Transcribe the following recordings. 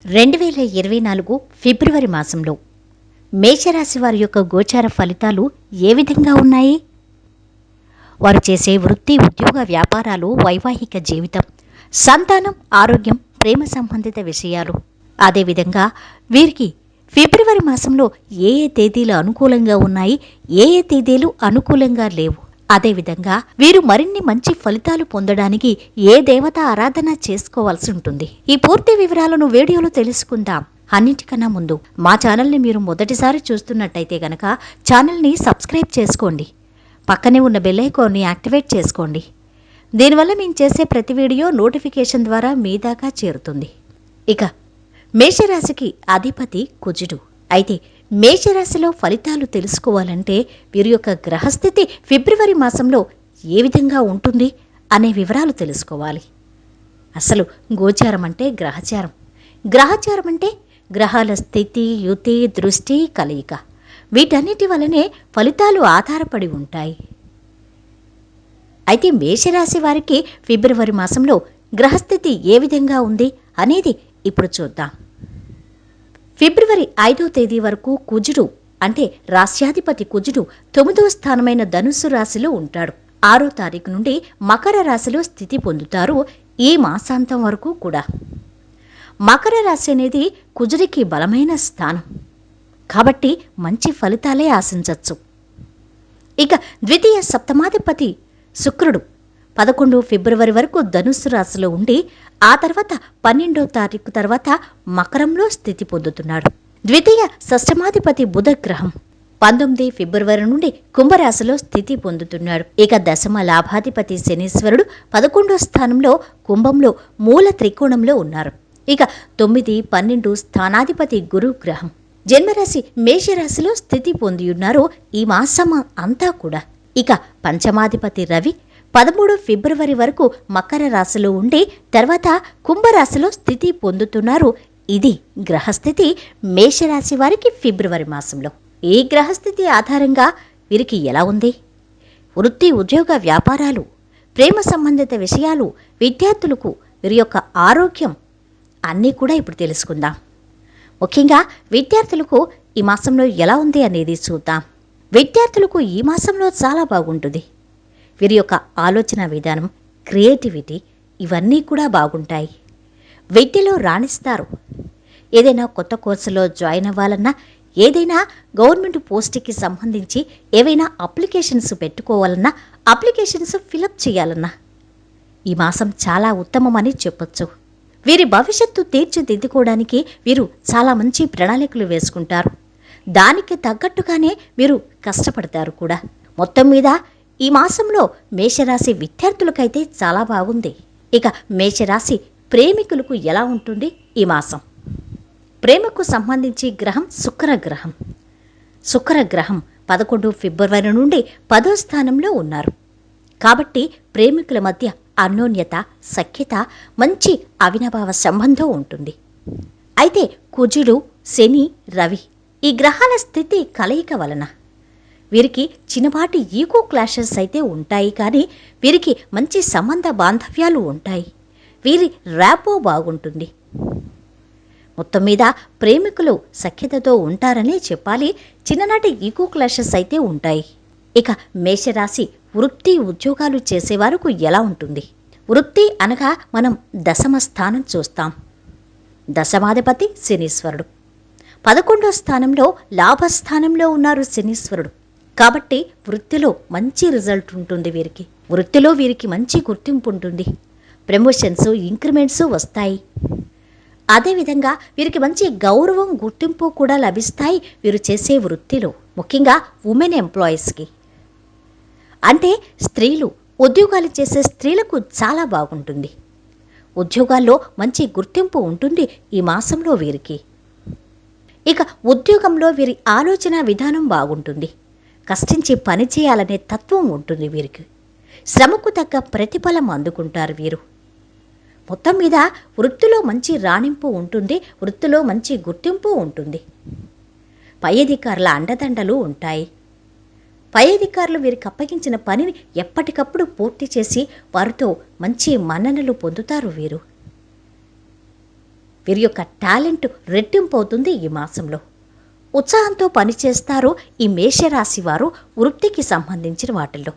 2024 ఫిబ్రవరి మాసంలో మేషరాశి వారి యొక్క గోచార ఫలితాలు ఏ విధంగా ఉన్నాయి? వారు చేసే వృత్తి, ఉద్యోగ, వ్యాపారాలు, వైవాహిక జీవితం, సంతానం, ఆరోగ్యం, ప్రేమ సంబంధిత విషయాలు. అదేవిధంగా వీరికి ఫిబ్రవరి మాసంలో ఏ ఏ తేదీలు అనుకూలంగా ఉన్నాయి, ఏ ఏ తేదీలు అనుకూలంగా లేవు. అదేవిధంగా వీరు మరిన్ని మంచి ఫలితాలు పొందడానికి ఏ దేవత ఆరాధన చేసుకోవాల్సి ఉంటుంది. ఈ పూర్తి వివరాలను వీడియోలో తెలుసుకుందాం. అన్నింటికన్నా ముందు మా ఛానల్ని మీరు మొదటిసారి చూస్తున్నట్టయితే గనక ఛానల్ని సబ్స్క్రైబ్ చేసుకోండి. పక్కనే ఉన్న బెల్ ఐకాన్ని యాక్టివేట్ చేసుకోండి. దీనివల్ల మేము చేసే ప్రతి వీడియో నోటిఫికేషన్ ద్వారా మీ దాకా చేరుతుంది. ఇక మేషరాశికి అధిపతి కుజుడు. అయితే మేషరాశిలో ఫలితాలు తెలుసుకోవాలంటే వీరి యొక్క గ్రహస్థితి ఫిబ్రవరి మాసంలో ఏ విధంగా ఉంటుంది అనే వివరాలు తెలుసుకోవాలి. అసలు గోచారం అంటే గ్రహచారం. గ్రహచారం అంటే గ్రహాల స్థితి, యుతి, దృష్టి, కలయిక. వీటన్నిటి వలనే ఫలితాలు ఆధారపడి ఉంటాయి. అయితే మేషరాశి వారికి ఫిబ్రవరి మాసంలో గ్రహస్థితి ఏ విధంగా ఉంది అనేది ఇప్పుడు చూద్దాం. ఫిబ్రవరి 5వ తేదీ వరకు కుజుడు అంటే రాశ్యాధిపతి కుజుడు 9వ స్థానమైన ధనుస్సు రాశిలో ఉంటాడు. 6వ తారీఖు నుండి మకర రాశిలో స్థితి పొందుతారు. ఈ మాసాంతం వరకు కూడా మకర రాశి అనేది కుజుడికి బలమైన స్థానం కాబట్టి మంచి ఫలితాలే ఆశించవచ్చు. ఇక ద్వితీయ సప్తమాధిపతి శుక్రుడు 11 ఫిబ్రవరి వరకు ధనుస్సు రాశిలో ఉండి ఆ తర్వాత 12వ తారీఖు తర్వాత మకరంలో స్థితి పొందుతున్నాడు. ద్వితీయ షష్టమాధిపతి బుధ గ్రహం 19 ఫిబ్రవరి నుండి కుంభరాశిలో స్థితి పొందుతున్నాడు. ఇక దశమ లాభాధిపతి శనీశ్వరుడు 11వ స్థానంలో కుంభంలో మూల త్రికోణంలో ఉన్నారు. ఇక 9, 12 స్థానాధిపతి గురు గ్రహం జన్మరాశి మేషరాశిలో స్థితి పొంది ఉన్నారు ఈ మాసం అంతా కూడా. ఇక పంచమాధిపతి రవి 13 ఫిబ్రవరి వరకు మకర రాశిలో ఉండి తర్వాత కుంభరాశిలో స్థితి పొందుతున్నారు. ఇది గ్రహస్థితి మేషరాశి వారికి ఫిబ్రవరి మాసంలో. ఈ గ్రహస్థితి ఆధారంగా వీరికి ఎలా ఉంది? వృత్తి, ఉద్యోగ, వ్యాపారాలు, ప్రేమ సంబంధిత విషయాలు, విద్యార్థులకు వీరి యొక్క ఆరోగ్యం అన్నీ కూడా ఇప్పుడు తెలుసుకుందాం. ముఖ్యంగా విద్యార్థులకు ఈ మాసంలో ఎలా ఉంది అనేది చూద్దాం. విద్యార్థులకు ఈ మాసంలో చాలా బాగుంటుంది. వీరి యొక్క ఆలోచన విధానం, క్రియేటివిటీ ఇవన్నీ కూడా బాగుంటాయి. విద్యలో రాణిస్తారు. ఏదైనా కొత్త కోర్సులో జాయిన్ అవ్వాలన్నా, ఏదైనా గవర్నమెంట్ పోస్ట్కి సంబంధించి ఏవైనా అప్లికేషన్స్ పెట్టుకోవాలన్నా, అప్లికేషన్స్ ఫిలప్ చేయాలన్నా ఈ మాసం చాలా ఉత్తమమని చెప్పొచ్చు. వీరి భవిష్యత్తు తీర్చిదిద్దుకోవడానికి వీరు చాలా మంచి ప్రణాళికలు వేసుకుంటారు. దానికి తగ్గట్టుగానే వీరు కష్టపడతారు కూడా. మొత్తం మీద ఈ మాసంలో మేషరాశి విద్యార్థులకైతే చాలా బాగుంది. ఇక మేషరాశి ప్రేమికులకు ఎలా ఉంటుంది ఈ మాసం? ప్రేమకు సంబంధించి గ్రహం శుక్రగ్రహం. శుక్రగ్రహం 11 ఫిబ్రవరి నుండి 10వ స్థానంలో ఉన్నారు. కాబట్టి ప్రేమికుల మధ్య అన్యోన్యత, సఖ్యత, మంచి అవినాభావ సంబంధం ఉంటుంది. అయితే కుజుడు, శని, రవి ఈ గ్రహాల స్థితి కలయిక వలన వీరికి చిన్నపాటి ఈగో క్లాషెస్ అయితే ఉంటాయి. కానీ వీరికి మంచి సంబంధ బాంధవ్యాలు ఉంటాయి. వీరి ర్యాపో బాగుంటుంది. మొత్తం మీద ప్రేమికులు సఖ్యతతో ఉంటారనే చెప్పాలి. చిన్ననాటి ఈగో క్లాషెస్ అయితే ఉంటాయి. ఇక మేషరాశి వృత్తి, ఉద్యోగాలు చేసేవారికి ఎలా ఉంటుంది? వృత్తి అనగా మనం దశమ స్థానం చూస్తాం. దశమాధిపతి శనీశ్వరుడు 11వ స్థానంలో లాభస్థానంలో ఉన్నారు శనీశ్వరుడు. కాబట్టి వృత్తిలో మంచి రిజల్ట్ ఉంటుంది వీరికి. వృత్తిలో వీరికి మంచి గుర్తింపు ఉంటుంది. ప్రమోషన్స్, ఇంక్రిమెంట్స్ వస్తాయి. అదేవిధంగా వీరికి మంచి గౌరవం, గుర్తింపు కూడా లభిస్తాయి వీరు చేసే వృత్తిలో. ముఖ్యంగా ఉమెన్ ఎంప్లాయీస్కి అంటే స్త్రీలు, ఉద్యోగాలు చేసే స్త్రీలకు చాలా బాగుంటుంది. ఉద్యోగాల్లో మంచి గుర్తింపు ఉంటుంది ఈ మాసంలో వీరికి. ఇక ఉద్యోగంలో వీరి ఆలోచన విధానం బాగుంటుంది. కష్టించి పని చేయాలనే తత్వం ఉంటుంది వీరికి. శ్రమకు తగ్గ ప్రతిఫలం అందుకుంటారు వీరు. మొత్తం మీద వృత్తిలో మంచి రాణింపు ఉంటుంది. వృత్తిలో మంచి గుర్తింపు ఉంటుంది. పై అధికారుల అండదండలు ఉంటాయి. పై అధికారులు వీరికి అప్పగించిన పనిని ఎప్పటికప్పుడు పూర్తి చేసి వారితో మంచి మన్ననలు పొందుతారు వీరు. వీరి యొక్క టాలెంట్ రెట్టింపు అవుతుంది ఈ మాసంలో. ఉత్సాహంతో పనిచేస్తారు ఈ మేషరాశి వారు వృత్తికి సంబంధించిన వాటిల్లో.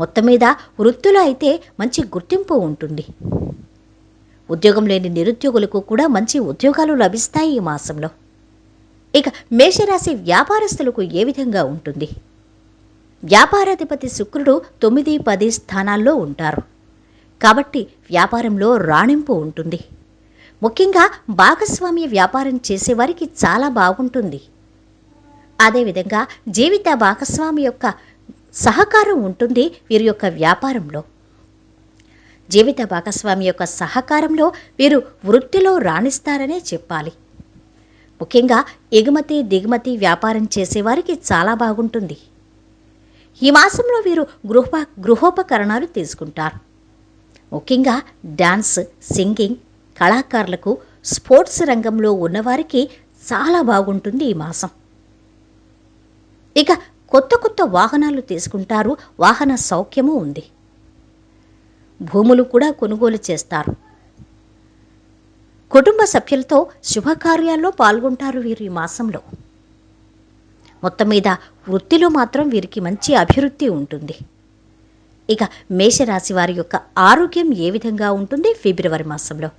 మొత్తం మీద వృత్తిలో అయితే మంచి గుర్తింపు ఉంటుంది. ఉద్యోగం లేని నిరుద్యోగులకు కూడా మంచి ఉద్యోగాలు లభిస్తాయి ఈ మాసంలో. ఇక మేషరాశి వ్యాపారస్తులకు ఏ విధంగా ఉంటుంది? వ్యాపారాధిపతి శుక్రుడు 9, 10 స్థానాల్లో ఉంటారు. కాబట్టి వ్యాపారంలో రాణింపు ఉంటుంది. ముఖ్యంగా భాగస్వామ్య వ్యాపారం చేసేవారికి చాలా బాగుంటుంది. అదేవిధంగా జీవిత భాగస్వామి యొక్క సహకారం ఉంటుంది వీరి యొక్క వ్యాపారంలో. జీవిత భాగస్వామి యొక్క సహకారంలో వీరు వృత్తిలో రాణిస్తారనే చెప్పాలి. ముఖ్యంగా ఎగుమతి దిగుమతి వ్యాపారం చేసేవారికి చాలా బాగుంటుంది. ఈ మాసంలో వీరు గృహోపకరణాలు తీసుకుంటారు. ముఖ్యంగా డాన్స్, సింగింగ్ కళాకారులకు, స్పోర్ట్స్ రంగంలో ఉన్నవారికి చాలా బాగుంటుంది ఈ మాసం. ఇక కొత్త కొత్త వాహనాలు తీసుకుంటారు. వాహన సౌఖ్యము ఉంది. భూములు కూడా కొనుగోలు చేస్తారు. కుటుంబ సభ్యులతో శుభకార్యాల్లో పాల్గొంటారు వీరు ఈ మాసంలో. మొత్తం మీద వృత్తిలో మాత్రం వీరికి మంచి అభివృద్ధి ఉంటుంది. ఇక మేషరాశి వారి యొక్క ఆరోగ్యం ఏ విధంగా ఉంటుంది ఫిబ్రవరి మాసంలో?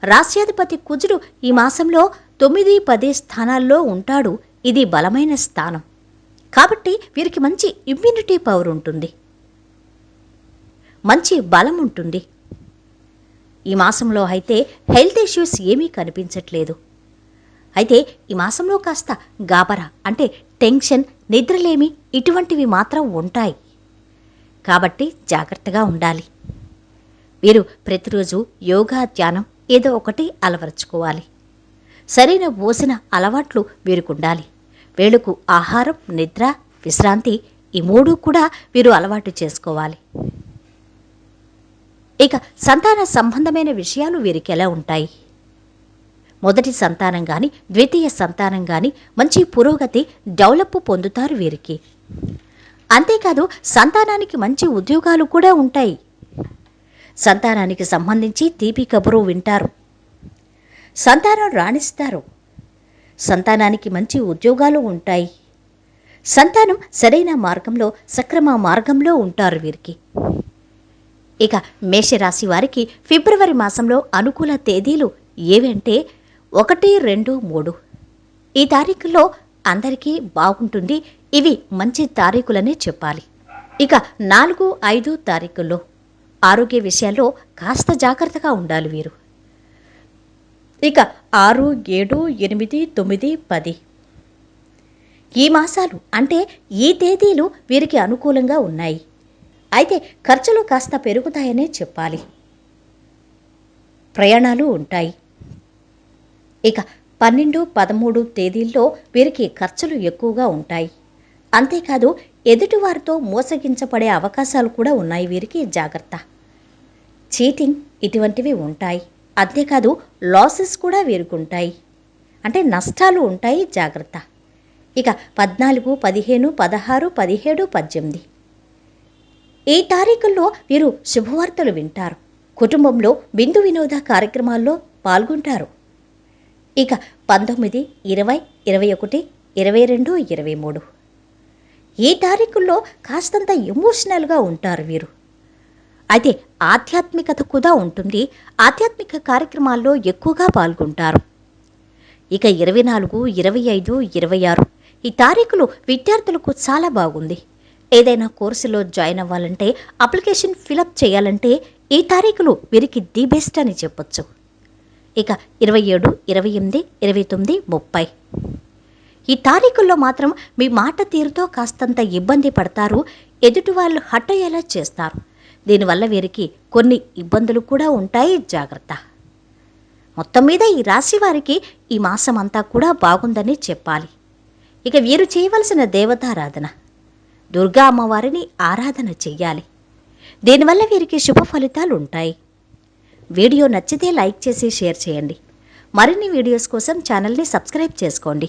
రాశ్యాధిపతి కుజుడు ఈ మాసంలో 9, 10 స్థానాల్లో ఉంటాడు. ఇది బలమైన స్థానం కాబట్టి వీరికి మంచి ఇమ్యూనిటీ పవర్ ఉంటుంది, మంచి బలం ఉంటుంది. ఈ మాసంలో అయితే హెల్త్ ఇష్యూస్ ఏమీ కనిపించట్లేదు. అయితే ఈ మాసంలో కాస్త గాబరా అంటే టెన్షన్, నిద్రలేమి ఇటువంటివి మాత్రం ఉంటాయి. కాబట్టి జాగ్రత్తగా ఉండాలి. వీరు ప్రతిరోజు యోగా, ధ్యానం ఏదో ఒకటి అలవరుచుకోవాలి. సరైన భోజన అలవాట్లు వీరుకుండాలి. వేళకు ఆహారం, నిద్ర, విశ్రాంతి ఈ 3 కూడా వీరు అలవాటు చేసుకోవాలి. ఇక సంతాన సంబంధమైన విషయాలు వీరికి ఎలా ఉంటాయి? మొదటి సంతానం కానీ, ద్వితీయ సంతానం కానీ మంచి పురోగతి, డెవలప్ పొందుతారు వీరికి. అంతేకాదు సంతానానికి మంచి ఉద్యోగాలు కూడా ఉంటాయి. సంతానానికి సంబంధించి తీపి కబురు వింటారు. సంతానం రాణిస్తారు. సంతానానికి మంచి ఉద్యోగాలు ఉంటాయి. సంతానం సరైన మార్గంలో, సక్రమ మార్గంలో ఉంటారు వీరికి. ఇక మేషరాశి వారికి ఫిబ్రవరి మాసంలో అనుకూల తేదీలు ఏవంటే 1, 2, 3 ఈ తారీఖుల్లో అందరికీ బాగుంటుంది. ఇవి మంచి తారీఖులనే చెప్పాలి. ఇక 4, 5 తారీఖుల్లో ఆరోగ్య విషయాల్లో కాస్త జాగ్రత్తగా ఉండాలి వీరు. ఇక 6, 7, 8, 9, 10 ఈ మాసాలు అంటే ఈ తేదీలు వీరికి అనుకూలంగా ఉన్నాయి. అయితే ఖర్చులు కాస్త పెరుగుతాయనే చెప్పాలి. ప్రయాణాలు ఉంటాయి. ఇక 12, 13 తేదీల్లో వీరికి ఖర్చులు ఎక్కువగా ఉంటాయి. అంతేకాదు ఎదుటివారితో మోసగించబడే అవకాశాలు కూడా ఉన్నాయి వీరికి. జాగ్రత్త. చీటింగ్ ఇటువంటివి ఉంటాయి. అంతేకాదు లాసెస్ కూడా వీరికి ఉంటాయి, అంటే నష్టాలు ఉంటాయి. జాగ్రత్త. ఇక 14, 15, 16, 17, 18 ఈ తారీఖుల్లో వీరు శుభవార్తలు వింటారు. కుటుంబంలో విందు వినోద కార్యక్రమాల్లో పాల్గొంటారు. ఇక 19, 20, 21, 22, 23 ఈ తారీఖుల్లో కాస్తంత ఎమోషనల్గా ఉంటారు వీరు. అయితే ఆధ్యాత్మికత కూడా ఉంటుంది. ఆధ్యాత్మిక కార్యక్రమాల్లో ఎక్కువగా పాల్గొంటారు. ఇక 24, 25, 26 ఈ తారీఖులు విద్యార్థులకు చాలా బాగుంది. ఏదైనా కోర్సులో జాయిన్ అవ్వాలంటే, అప్లికేషన్ ఫిలప్ చేయాలంటే ఈ తారీఖులు వీరికి ది బెస్ట్ అని చెప్పొచ్చు. ఇక 27, 28, 29, 30 ఈ తారీఖుల్లో మాత్రం మీ మాట తీరుతో కాస్తంత ఇబ్బంది పడతారు. ఎదుటి వాళ్ళు హట్ అయ్యేలా చేస్తారు. దీనివల్ల వీరికి కొన్ని ఇబ్బందులు కూడా ఉంటాయి. జాగ్రత్త. మొత్తం మీద ఈ రాశి వారికి ఈ మాసం అంతా కూడా బాగుందని చెప్పాలి. ఇక వీరు చేయవలసిన దేవతారాధన దుర్గా అమ్మవారిని ఆరాధన చెయ్యాలి. దీనివల్ల వీరికి శుభ ఫలితాలు ఉంటాయి. వీడియో నచ్చితే లైక్ చేసి షేర్ చేయండి. మరిన్ని వీడియోస్ కోసం ఛానల్ని సబ్స్క్రైబ్ చేసుకోండి.